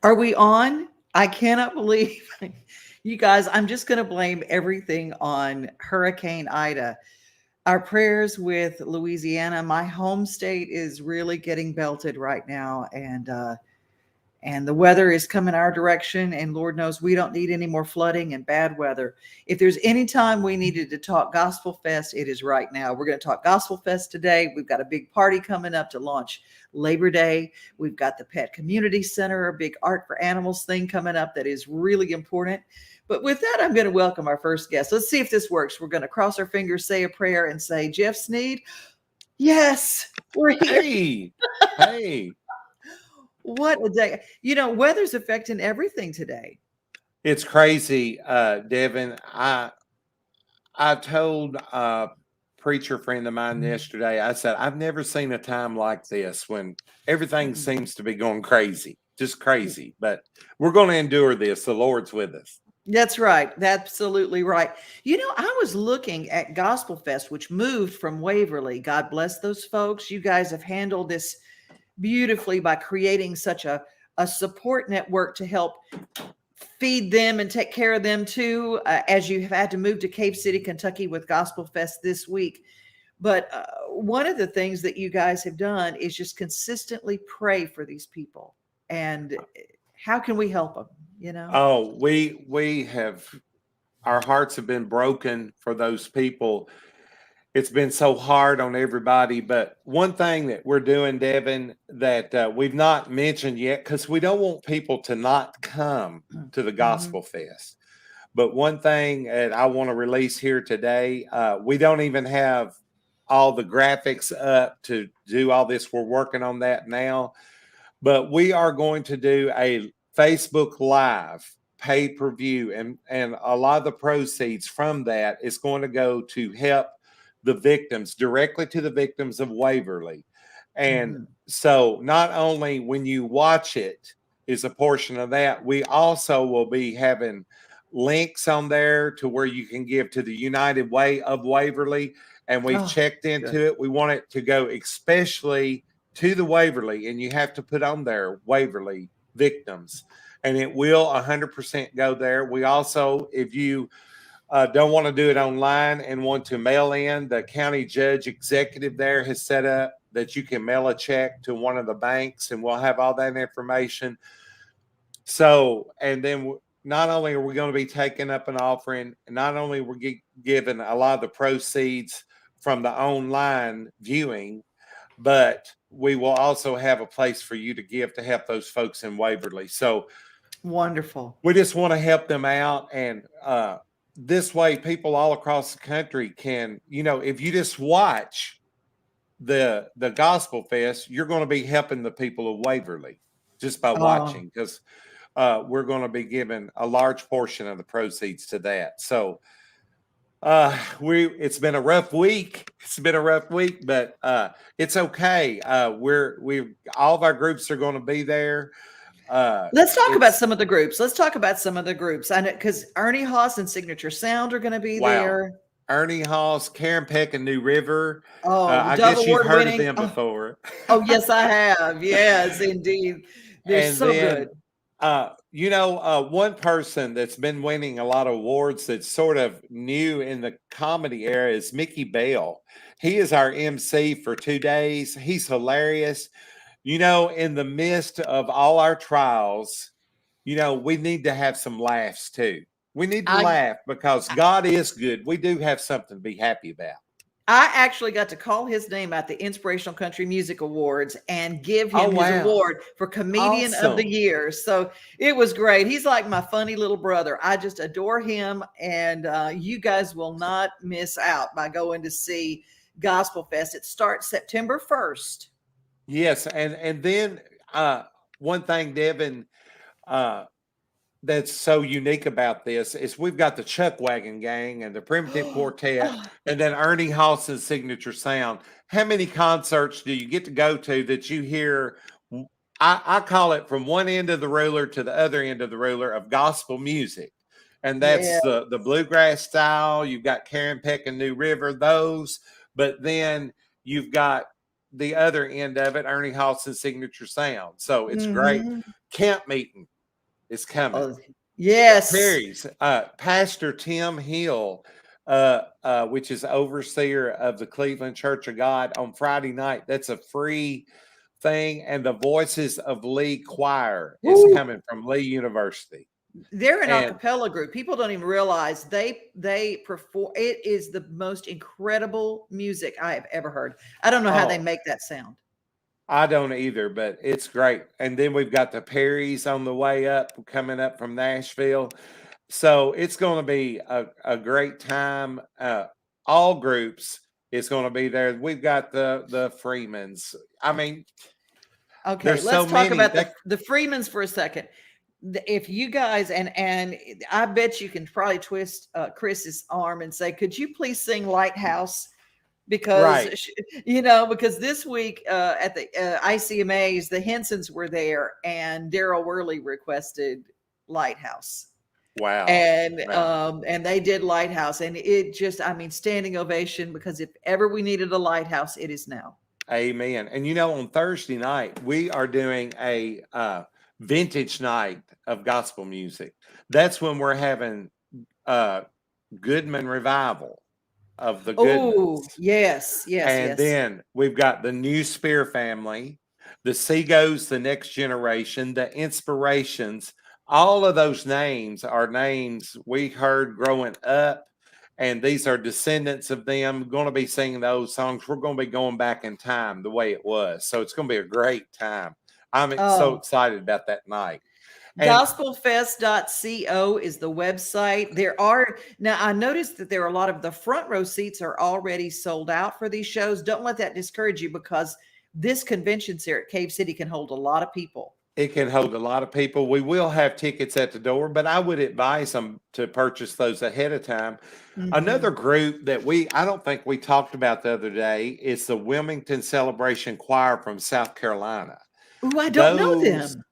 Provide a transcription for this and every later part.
Are we on? I cannot believe you guys. I'm just going to blame everything on Hurricane Ida. Our prayers with Louisiana. My home state is really getting belted right now, and the weather is coming our direction. And Lord knows we don't need any more flooding and bad weather. If there's any time we needed to talk Gospel Fest, it is right now. We're going to talk Gospel Fest today. We've got a big party coming up to launch Labor Day. We've got the Pet Community Center, a big Art for Animals thing coming up that is really important. But with that, I'm going to welcome our first guest. Let's see if this works. We're going to cross our fingers, say a prayer, and say, Jeff Sneed, yes, we're here. Hey, hey. What a day. Weather's affecting everything today. It's crazy, Devon. I told a preacher friend of mine yesterday, I said, I've never seen a time like this when everything seems to be going crazy, just crazy. But we're going to endure this. The Lord's with us. That's right. That's absolutely right. I was looking at Gospel Fest, which moved from Waverly. God bless those folks. You guys have handled this beautifully by creating such a support network to help feed them and take care of them too, as you have had to move to Cave City, Kentucky with Gospel Fest this week. But one of the things that you guys have done is just consistently pray for these people. And how can we help them? Oh, we have, our hearts have been broken for those people. It's been so hard on everybody. But one thing that we're doing, Devon, that we've not mentioned yet, because we don't want people to not come to the Gospel Fest. But one thing that I want to release here today, we don't even have all the graphics up to do all this. We're working on that now. But we are going to do a Facebook Live pay-per-view, and a lot of the proceeds from that is going to go to help the victims, directly to the victims of Waverly. And so not only when you watch it is a portion of that, we also will be having links on there to where you can give to the United Way of Waverly. And we've checked into it. We want it to go especially to the Waverly, and you have to put on there Waverly victims, and it will 100% go there. We also, if you don't want to do it online and want to mail in, the county judge executive there has set up that you can mail a check to one of the banks, and we'll have all that information. So, and then not only are we going to be taking up an offering, not only we're giving a lot of the proceeds from the online viewing, but we will also have a place for you to give to help those folks in Waverly. So wonderful. We just want to help them out. And this way, people all across the country can, if you just watch the Gospel Fest, you're going to be helping the people of Waverly just by watching, because we're going to be giving a large portion of the proceeds to that. So it's been a rough week. But it's okay. All of our groups are going to be there. Let's talk about some of the groups. I know, because Ernie Haas and Signature Sound are going to be there. Ernie Haas, Karen Peck, and New River. I guess you've heard of them before. Oh, yes, I have. Yes, indeed. They're so good. One person that's been winning a lot of awards that's sort of new in the comedy era is Mickey Bell. He is our MC for 2 days. He's hilarious. In the midst of all our trials, we need to have some laughs too. We need to laugh because God is good. We do have something to be happy about. I actually got to call his name at the Inspirational Country Music Awards and give him his award for Comedian of the Year. So it was great. He's like my funny little brother. I just adore him. And you guys will not miss out by going to see Gospel Fest. It starts September 1st. Yes. And then one thing, Devon, that's so unique about this is we've got the Chuck Wagon Gang and the Primitive Quartet, and then Ernie Haas's Signature Sound. How many concerts do you get to go to that you hear? I call it from one end of the ruler to the other end of the ruler of gospel music. And that's the bluegrass style. You've got Karen Peck and New River, those. But then you've got the other end of it, Ernie Haas's Signature Sound. So it's great. Camp meeting. is coming. Oh, The yes. Perrys, Pastor Tim Hill, which is overseer of the Cleveland Church of God, on Friday night. That's a free thing, and the Voices of Lee Choir is Woo. coming from Lee University. They're an a And cappella group. People don't even realize they perform. It is the most incredible music I have ever heard. I don't know how they oh, make that sound. I don't either, but it's great. And then we've got the Perrys on the way up, coming up from Nashville. So it's going to be a great time. All groups is going to be there. We've got the Freemans. I mean, Okay, there's so let's talk many about that the Freemans for a second. If you guys and I bet you can probably twist Chris's arm and say, "Could you please sing Lighthouse?" Because right. because this week at the ICMAs, the Hensons were there, and Daryl Worley requested Lighthouse, Wow. Wow. and they did Lighthouse, and it just, I mean, standing ovation, because if ever we needed a lighthouse, it is now. Amen. And on Thursday night, we are doing a vintage night of gospel music. That's when we're having uh Goodman revival of the Oh, Goodmans. yes, yes, And yes. then we've got the New Spear family, the Seagos, the Next Generation, the Inspirations. All of those names are names we heard growing up, and these are descendants of them going to be singing those songs. We're going to be going back in time the way it was. So it's going to be a great time. I'm so Oh, excited about that night. And gospelfest.co is the website. There are now, I noticed that there are a lot of the front row seats are already sold out for these shows. Don't let that discourage you, because this convention center at Cave City can hold a lot of people. it can hold a lot of people. We will have tickets at the door, but I would advise them to purchase those ahead of time. Another Mhm. group that I don't think we talked about the other day is the Wilmington Celebration Choir from South Carolina. Ooh, I don't know Those, them.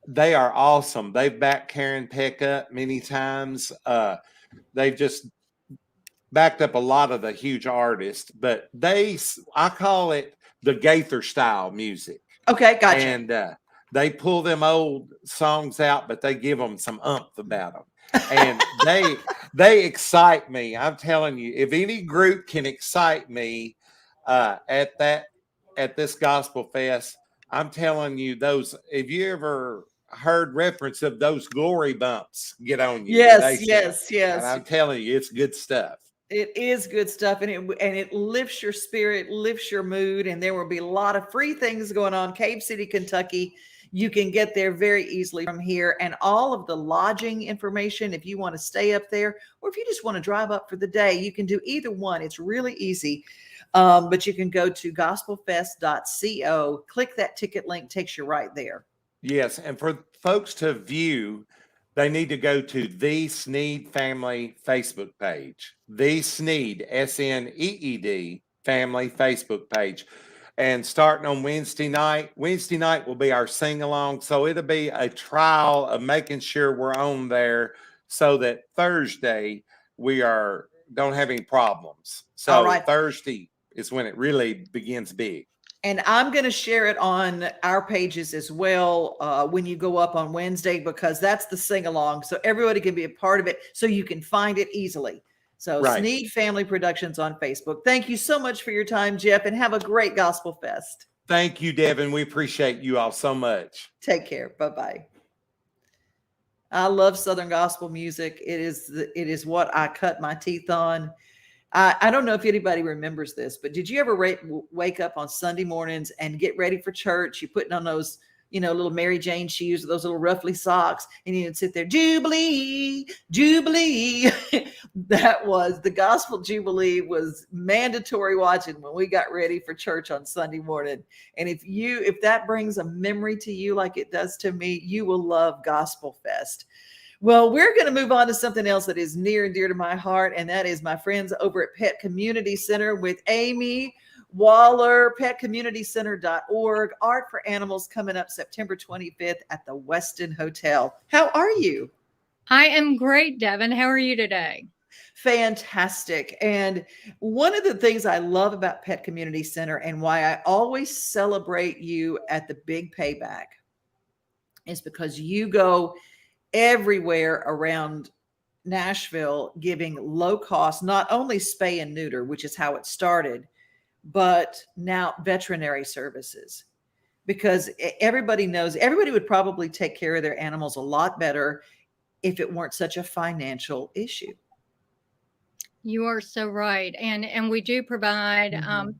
they are awesome. They've backed Karen Peck up many times. They've just backed up a lot of the huge artists, but I call it the Gaither style music. Okay, gotcha. And they pull them old songs out, but they give them some umph about them. And they excite me. I'm telling you, if any group can excite me at this gospel fest, I'm telling you, those. If you ever heard reference of those glory bumps get on you when they Yes, sing, yes, and yes. I'm telling you, it's good stuff. It is good stuff, and it lifts your spirit, lifts your mood, and there will be a lot of free things going on. Cave City, Kentucky. You can get there very easily from here, and all of the lodging information, if you want to stay up there, or if you just want to drive up for the day, you can do either one. It's really easy. But you can go to gospelfest.co, click that ticket link, takes you right there. Yes, and for folks to view, they need to go to the Sneed Family Facebook page. The Sneed, Sneed Family Facebook page. And starting on Wednesday night will be our sing along. So it'll be a trial of making sure we're on there so that Thursday we are don't have any problems. All So right. Thursday is when it really begins big. And I'm going to share it on our pages as well when you go up on Wednesday, because that's the sing along. So everybody can be a part of it, so you can find it easily. So Right. Sneed Family Productions on Facebook. Thank you so much for your time, Jeff, and have a great Gospel Fest. Thank you, Devin. We appreciate you all so much. Take care. Bye bye. I love Southern gospel music. It is what I cut my teeth on. I don't know if anybody remembers this, but did you ever wake up on Sunday mornings and get ready for church? You putting on those, little Mary Jane shoes with those little ruffly socks, and you'd sit there, Jubilee, Jubilee. That was the gospel Jubilee was mandatory watching when we got ready for church on Sunday morning. And if that brings a memory to you like it does to me, you will love Gospel Fest. Well, we're going to move on to something else that is near and dear to my heart, and that is my friends over at Pet Community Center with Amy Waller, petcommunitycenter.org. Art for Animals coming up September 25th at the Westin Hotel. How are you? I am great, Devon. How are you today? Fantastic. And one of the things I love about Pet Community Center, and why I always celebrate you at the big payback, is because you go everywhere around Nashville giving low cost, not only spay and neuter, which is how it started, but now veterinary services. Because everybody knows, everybody would probably take care of their animals a lot better if it weren't such a financial issue. You are so right. And we do provide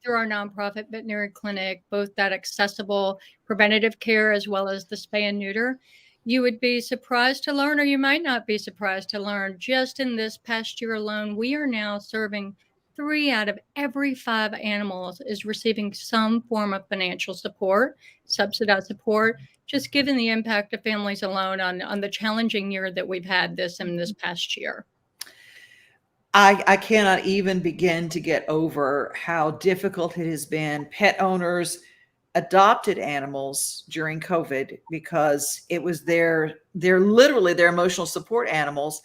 through our nonprofit veterinary clinic both that accessible preventative care as well as the spay and neuter. You would be surprised to learn, or you might not be surprised to learn, just in this past year alone, we are now serving 3 out of every 5 animals is receiving some form of financial support, subsidized support, just given the impact of families alone on the challenging year that we've had this past year. I cannot even begin to get over how difficult it has been. Pet owners adopted animals during COVID because it was they're literally their emotional support animals.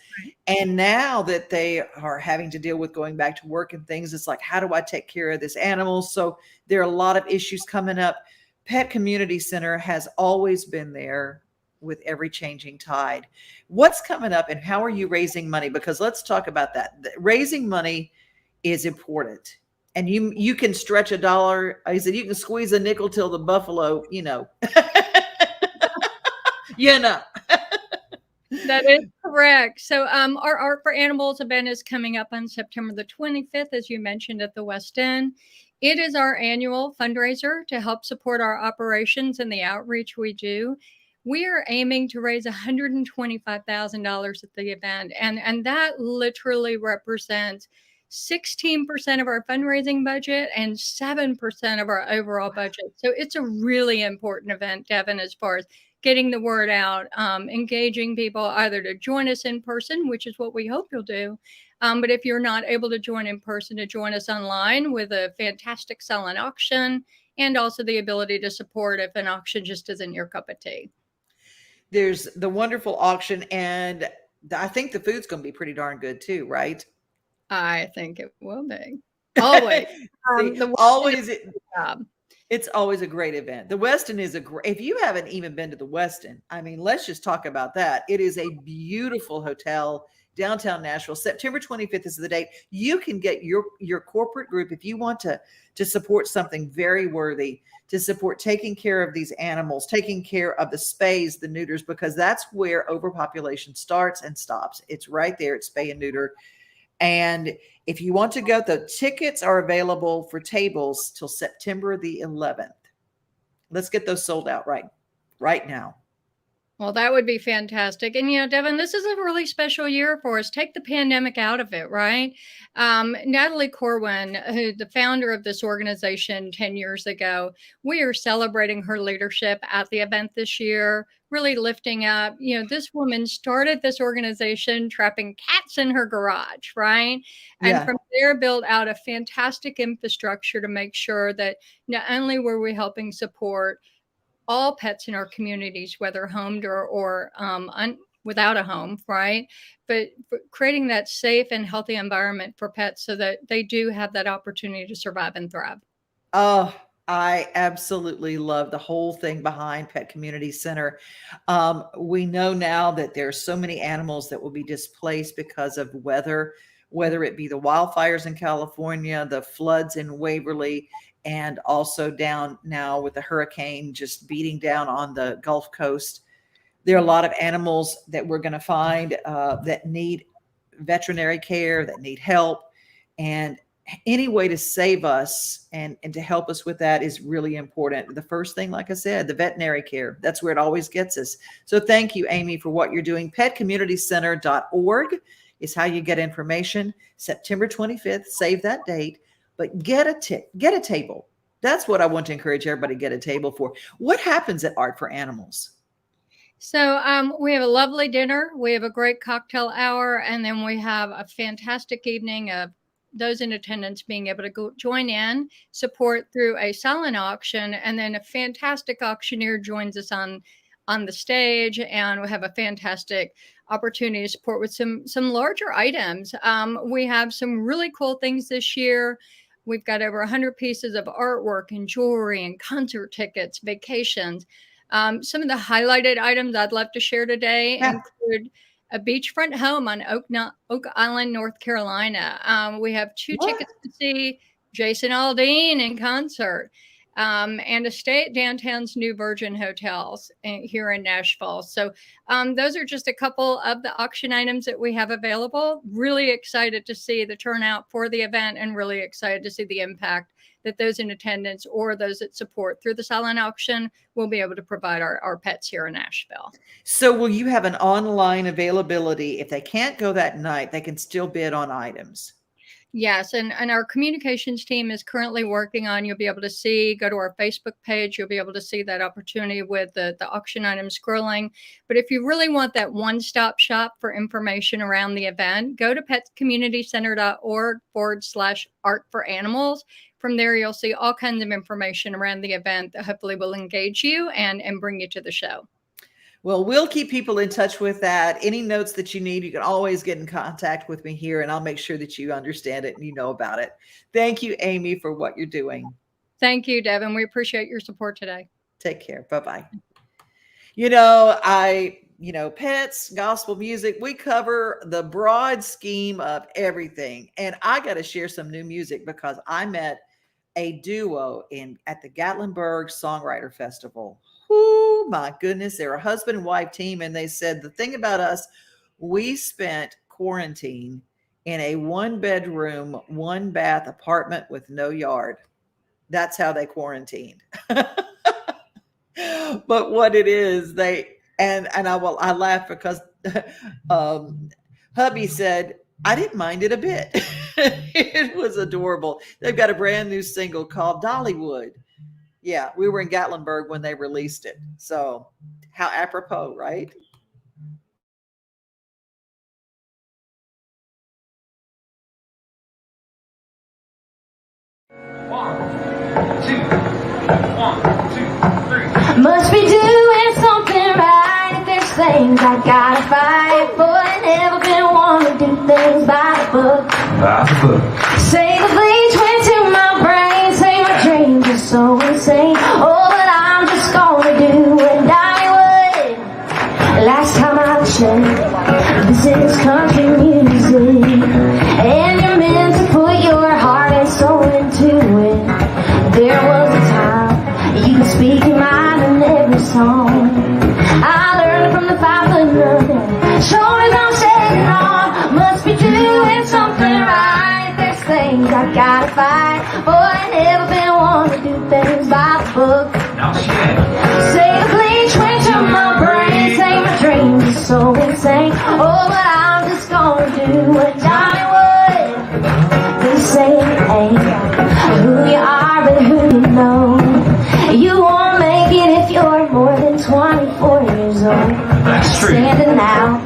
And now that they are having to deal with going back to work and things, it's like, how do I take care of this animal? So there are a lot of issues coming up. Pet Community Center has always been there with every changing tide. What's coming up and how are you raising money? Because let's talk about that. Raising money is important. And you can stretch a dollar. I said you can squeeze a nickel till the buffalo, you know. you know. That is correct. So our Art for Animals event is coming up on September the 25th, as you mentioned, at the West End. It is our annual fundraiser to help support our operations and the outreach we do. We are aiming to raise $125,000 at the event, and that literally represents 16% of our fundraising budget and 7% of our overall budget. So it's a really important event, Devon, as far as getting the word out, engaging people either to join us in person, which is what we hope you'll do. But if you're not able to join in person, to join us online with a fantastic silent auction and also the ability to support if an auction just isn't your cup of tea. There's the wonderful auction, and I think the food's going to be pretty darn good too, right? I think it will be. Always. See, always. It's always a great event. The Westin is a great, if you haven't even been to the Westin, I mean, let's just talk about that. It is a beautiful hotel, downtown Nashville. September 25th is the date. You can get your corporate group if you want to support something very worthy, to support taking care of these animals, taking care of the spays, the neuters, because that's where overpopulation starts and stops. It's right there at spay and neuter. And if you want to go, the tickets are available for tables till September the 11th. Let's get those sold out right now. Well, that would be fantastic. And, Devon, this is a really special year for us. Take the pandemic out of it, right? Natalie Corwin, the founder of this organization 10 years ago, we are celebrating her leadership at the event this year, really lifting up, this woman started this organization trapping cats in her garage, right? And from there built out a fantastic infrastructure to make sure that not only were we helping support all pets in our communities, whether homed or without a home, right? But creating that safe and healthy environment for pets so that they do have that opportunity to survive and thrive. Oh, I absolutely love the whole thing behind Pet Community Center. We know now that there's so many animals that will be displaced because of weather, whether it be the wildfires in California, the floods in Waverly, and also down now with the hurricane just beating down on the Gulf Coast. There are a lot of animals that we're going to find that need veterinary care, that need help. And any way to save us and to help us with that is really important. The first thing, like I said, the veterinary care, that's where it always gets us. So thank you, Amy, for what you're doing. PetCommunityCenter.org is how you get information. September 25th, save that date. But get a table. That's what I want to encourage everybody to get a table for. What happens at Art for Animals? So we have a lovely dinner. We have a great cocktail hour. And then we have a fantastic evening of those in attendance being able to go join in, support through a silent auction. And then a fantastic auctioneer joins us on the stage. And we have a fantastic opportunity to support with some larger items. We have some really cool things this year. We've got over 100 pieces of artwork and jewelry and concert tickets, vacations. Some of the highlighted items I'd love to share today Yeah. include a beachfront home on Oak Island, North Carolina. We have 2 What? tickets to see Jason Aldean in concert, and a stay at downtown's New Virgin Hotels here in Nashville. So those are just a couple of the auction items that we have available. Really excited to see the turnout for the event, and really excited to see the impact that those in attendance or those that support through the silent auction will be able to provide our pets here in Nashville. So will you have an online availability? If they can't go that night, they can still bid on items. Yes, and our communications team is currently working on, you'll be able to go to our Facebook page, you'll be able to see that opportunity with the auction items scrolling. But if you really want that one-stop shop for information around the event, go to petscommunitycenter.org/art for animals. From there, you'll see all kinds of information around the event that hopefully will engage you and bring you to the show. Well, we'll keep people in touch with that. Any notes that you need, you can always get in contact with me here, and I'll make sure that you understand it and you know about it. Thank you, Amy, for what you're doing. Thank you, Devon. We appreciate your support today. Take care. Bye-bye. Pets, gospel music, we cover the broad scheme of everything. And I got to share some new music because I met a duo at the Gatlinburg Songwriter Festival. Oh my goodness, they're a husband and wife team, and they said the thing about us, we spent quarantine in a 1-bedroom, 1-bath apartment with no yard. That's how they quarantined. But what it is, I laugh because hubby said, I didn't mind it a bit. It was adorable. They've got a brand new single called Dollywood. Yeah, we were in Gatlinburg when they released it. So how apropos, right? One, two, 3. Must be doing something right. If there's things I gotta fight for, I never been one to do things by the book. Say the bleach went to my brain. Say my dreams are so insane. Oh, but I'm just gonna do what I would. Last time I checked, this is country music, and you're meant to put your heart and soul into it. There was a time you could speak your mind in every song. I learned from the 5-foot nothing. Shoulders I'm shaking on. Must be doing something right. There's things I gotta fight. Boy, I never been one to do things by the book. Say the bleach went to my brain. Say my dreams are so insane. Oh, but I'm just gonna do what Johnny would. They say it ain't who you are, but who you know. You won't make it if you're more than 24 years old. That's true. Standing out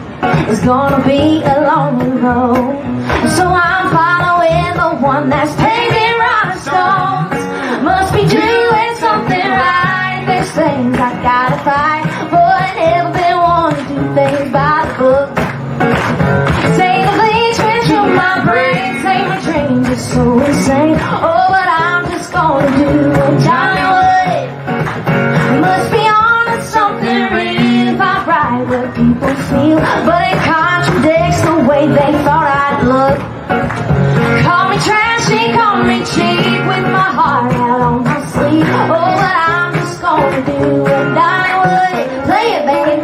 is gonna be a long road. So I'm following the one that's paving Rolling Stones. Must be doing something right. There's things I gotta fight. Boy, I never been one to do things by the book. Say the bleach went to my brain. Say my dreams are so insane. Oh, but I'm just gonna do what Johnny would. Must be on to something real if I write what people feel, but it contradicts the way they thought I'd look. Call me trashy, call me cheap, with my heart out on my sleeve. Oh, but I'm just gonna do what I would. Play it, baby.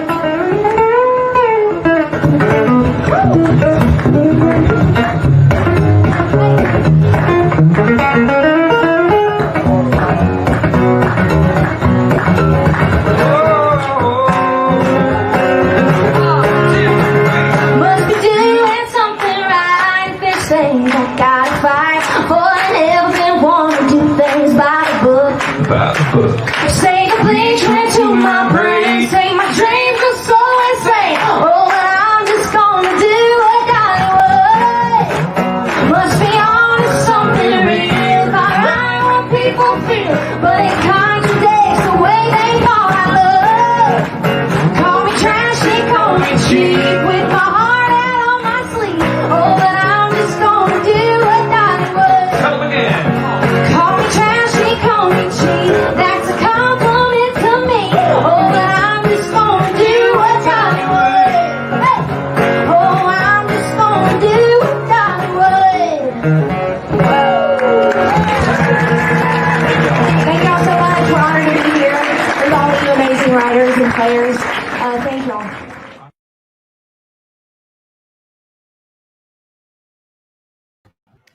Must be doing something right. There's things I gotta fight. Boy, I never been one to do things by the book. Say the bleach went to my brain. Say my dreams are so insane. Oh, but I'm just gonna do what I would. Must be on to something real. If I write what people feel, but it contradicts the way they thought I look. Call me trashy, call me cheap, with my heart out on my sleeve. Oh, but I'm just gonna do what I would. Come again. Call me trashy, call me cheap. That's a compliment to me. Oh,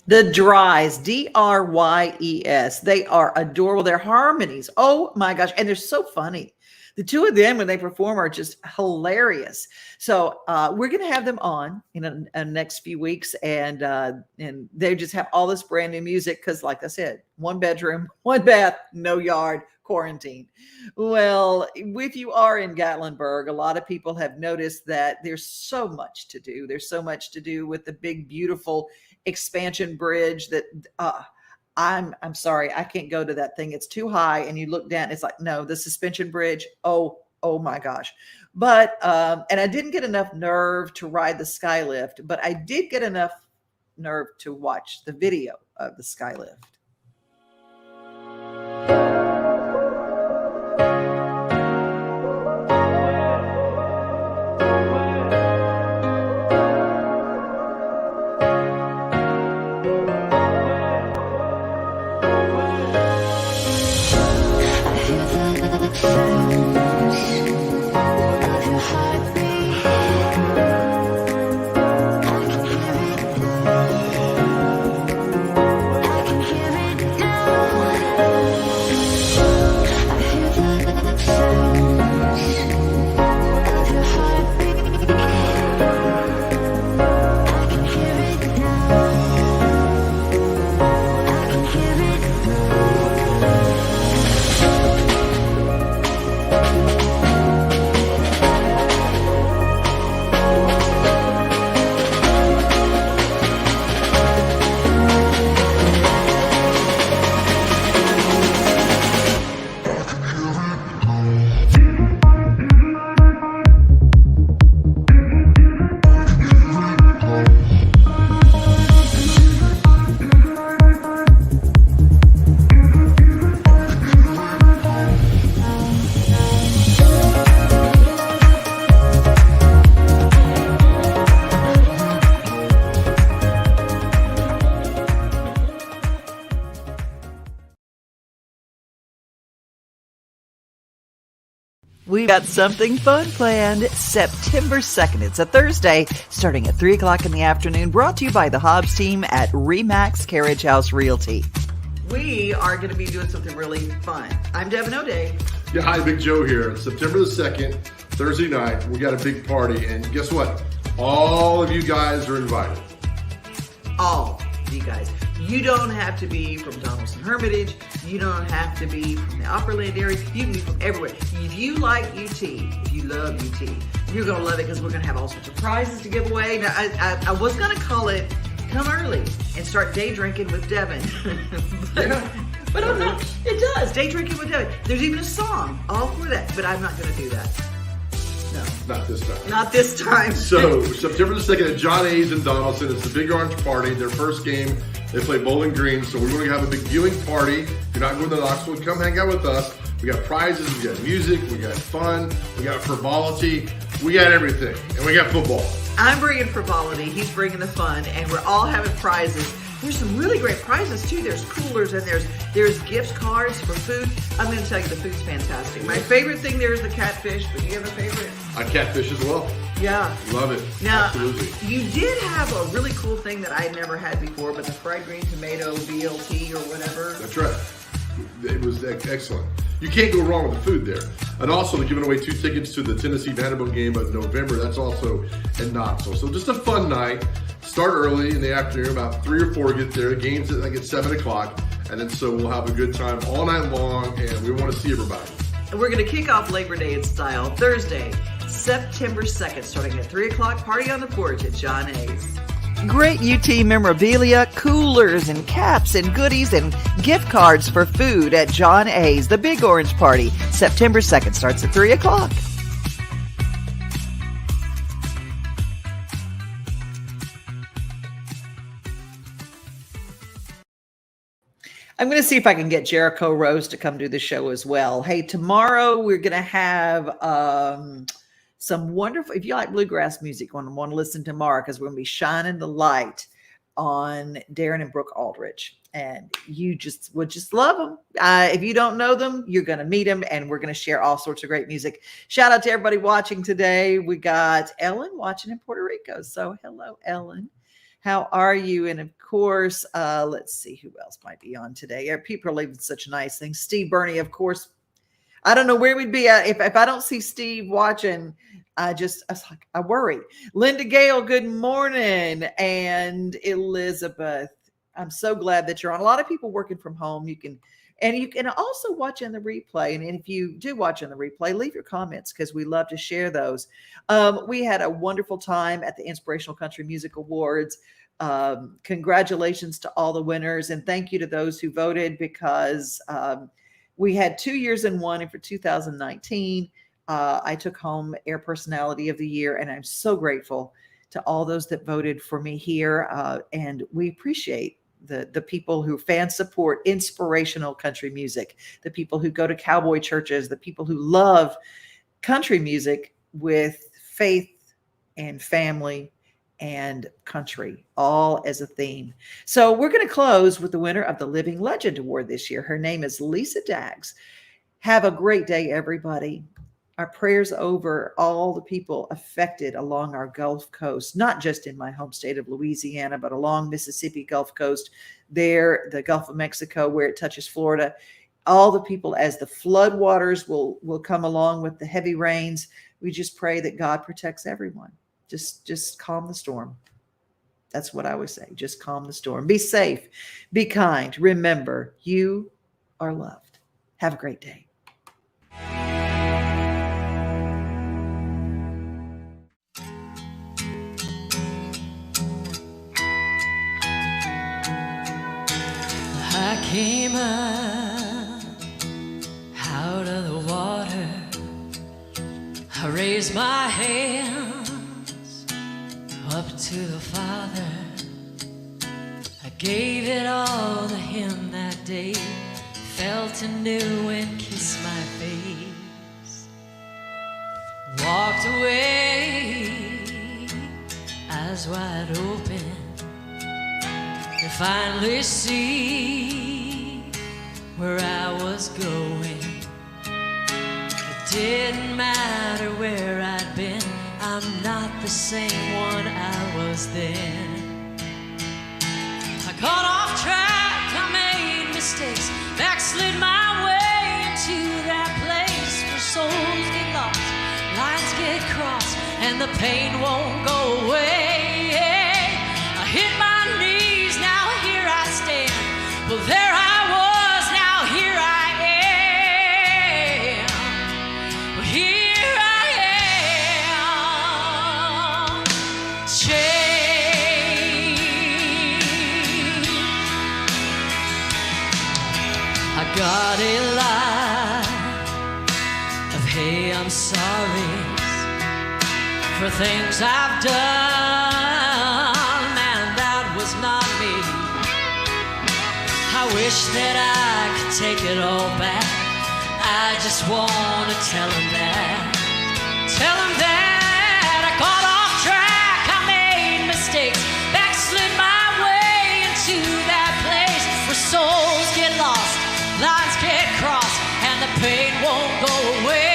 The Dries, Dryes. They are adorable. Their harmonies. Oh my gosh. And they're so funny. The two of them, when they perform, are just hilarious. So we're going to have them on in the next few weeks. And they just have all this brand new music because, like I said, 1 bedroom, 1 bath, no yard, quarantine. Well, if you are in Gatlinburg, a lot of people have noticed that there's so much to do. There's so much to do with the big, beautiful expansion bridge that I'm sorry, I can't go to that thing. It's too high. And you look down, it's like, no, the suspension bridge. Oh my gosh. But and I didn't get enough nerve to ride the Skylift, but I did get enough nerve to watch the video of the Skylift. We've got something fun planned September 2nd. It's a Thursday, starting at 3 o'clock in the afternoon, brought to you by the Hobbs team at Remax Carriage House Realty. We are going to be doing something really fun. I'm Devon O'Day. Yeah, hi, Big Joe here. September the 2nd, Thursday night, we got a big party. And guess what? All of you guys are invited. All of you guys. You don't have to be from Donaldson Hermitage. You don't have to be from the Opryland area. You can be from everywhere. If you like UT, if you love UT, you're going to love it because we're going to have all sorts of prizes to give away. Now, I was going to call it Come Early and Start Day Drinking with Devon. but I'm not. It does. Day Drinking with Devon. There's even a song all for that, but I'm not going to do that. No. Not this time. Not this time. So, September the 2nd at John A's in Donaldson. It's the Big Orange Party. Their first game, they play Bowling Green. So, we're going to have a big viewing party. If you're not going to Knoxville, come hang out with us. We got prizes, we got music, we got fun, we got frivolity, we got everything. And we got football. I'm bringing frivolity, he's bringing the fun, and we're all having prizes. There's some really great prizes too. There's coolers and there's gift cards for food. I'm going to tell you the food's fantastic. My favorite thing there is the catfish, but do you have a favorite? Catfish as well. Yeah. Love it. Now, absolutely. You did have a really cool thing that I had never had before, but the fried green tomato BLT or whatever. That's right. It was excellent. You can't go wrong with the food there. And also, they're giving away 2 tickets to the Tennessee Vanderbilt game of November. That's also in Knoxville. So just a fun night. Start early in the afternoon, about 3 or 4 get there. The game's at 7 o'clock. And then so we'll have a good time all night long, and we want to see everybody. And we're going to kick off Labor Day in style Thursday, September 2nd, starting at 3 o'clock. Party on the porch at John A's. Great UT memorabilia, coolers and caps and goodies and gift cards for food at John A's. The Big Orange Party, September 2nd, starts at 3 o'clock. I'm going to see if I can get Jericho Rose to come do the show as well. Hey, tomorrow we're going to have some wonderful, if you like bluegrass music, want to listen tomorrow, because we're going to be shining the light on Darren and Brooke Aldrich. And you would just love them. If you don't know them, you're going to meet them, and we're going to share all sorts of great music. Shout out to everybody watching today. We got Ellen watching in Puerto Rico. So hello, Ellen. How are you? And of course, let's see who else might be on today. People are leaving such nice things. Steve Burney, of course. I don't know where we'd be at if I don't see Steve watching. I worry. Linda Gale, good morning. And Elizabeth, I'm so glad that you're on. A lot of people working from home. You can also watch in the replay. And if you do watch in the replay, leave your comments because we love to share those. We had a wonderful time at the Inspirational Country Music Awards. Congratulations to all the winners. And thank you to those who voted because we had 2 years in one. And for 2019, I took home Air Personality of the Year. And I'm so grateful to all those that voted for me here. And we appreciate the people who fan support inspirational country music, the people who go to cowboy churches, the people who love country music with faith and family and country, all as a theme. So we're going to close with the winner of the Living Legend Award this year. Her name is Lisa Daggs. Have a great day, everybody. Our prayers over all the people affected along our Gulf Coast, not just in my home state of Louisiana, but along Mississippi Gulf Coast, there, the Gulf of Mexico, where it touches Florida. All the people, as the floodwaters will come along with the heavy rains, we just pray that God protects everyone. Just calm the storm. That's what I always say. Just calm the storm. Be safe. Be kind. Remember, you are loved. Have a great day. I came up out of the water. I raised my hands up to the Father. I gave it all to Him that day. Felt anew and kissed my face. Walked away, eyes wide open. To finally see where I was going. It didn't matter where I'd been. I'm not the same one I was then. I got off track, I made mistakes, backslid my way into that place where souls get lost, lines get crossed, and the pain won't go away. I hit my knees, now here I stand. Well, there I was, now here I am. Well, here I am. Changed. I got a lot of hey, I'm sorry for things I've done. Not me. I wish that I could take it all back. I just want to tell him that. Tell him that I got off track, I made mistakes, backslid my way into that place where souls get lost, lines get crossed, and the pain won't go away.